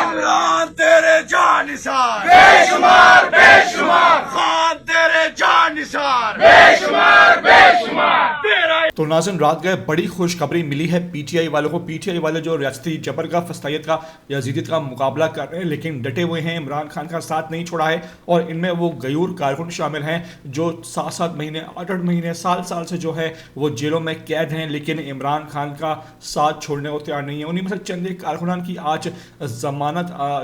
इमरान तेरे जानिसार बेशुमार बेशुमार खान तेरे जानिसार बेशुमार बेशुमार तेरा। तो नाज़रीन, रात गए बड़ी खुशखबरी मिली है पीटीआई वालों को। पीटीआई वाले जो रियासती जबर का, फस्तायत का, यजीदियत का मुकाबला कर रहे हैं, लेकिन डटे हुए हैं, इमरान खान का साथ नहीं छोड़ा है। और इनमें वो गयूर कारकुन शामिल हैं जो 7-7 महीने 8-8 महीने साल से जो है वो जेलों में कैद हैं, लेकिन इमरान खान का साथ छोड़ने को तैयार नहीं है। उन्हीं में से चंद एक कारकुनान की आज जमानत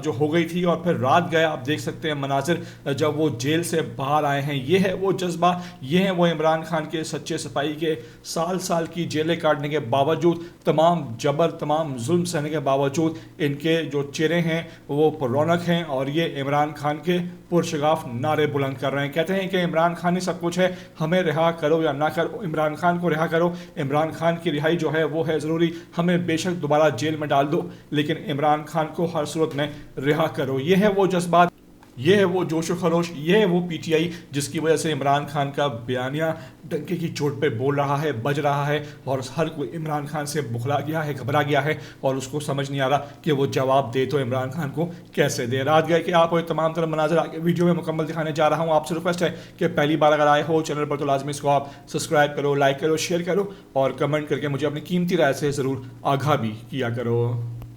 जो हो गई थी और फिर रात गया। आप देख सकते हैं मनाजिर जब वो जेल से बाहर आए हैं। ये है वो जज्बा, ये है वो इमरान खान के सच्चे सिपाही के साल की जेलें काटने के बावजूद, तमाम जबर, तमाम जुल्म सहने के बावजूद इनके जो चेहरे हैं वो रौनक हैं और ये इमरान खान के पुरशगाफ नारे बुलंद कर रहे हैं। कहते हैं कि इमरान खान ही सब कुछ है, हमें रिहा करो या ना करो, इमरान खान को रिहा करो। इमरान खान की रिहाई जो है वो है ज़रूरी, हमें बेशक दोबारा जेल में डाल दो, लेकिन इमरान खान को हर सूरत में रिहा करो। ये है वो जज्बात, ये है वो जोश व खरोश, ये है वो पीटीआई जिसकी वजह से इमरान खान का बयानिया डंके की चोट पे बोल रहा है, बज रहा है और हर कोई इमरान खान से बुखला गया है, घबरा गया है और उसको समझ नहीं आ रहा कि वो जवाब दे तो इमरान खान को कैसे दे। रात गए कि आप तमाम तरह मनाजर आगे वीडियो में मुकम्मल दिखाने जा रहा हूँ। आपसे रिक्वेस्ट है कि पहली बार अगर आए हो चैनल पर तो लाजमी इसको आप सब्सक्राइब करो, लाइक करो, शेयर करो और कमेंट करके मुझे अपनी कीमती राय से ज़रूर आगाह भी किया करो।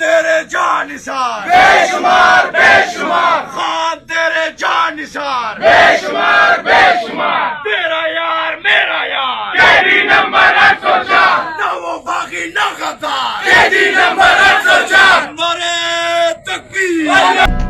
तेरे जानिसार बेशुमार बेशुमार खान तेरे जानिसार बेशुमार बेशुमार तेरा यार मेरा यार कैदी नंबर 804 ना वो बाकी ना खता कैदी नंबर 804 मरे तकी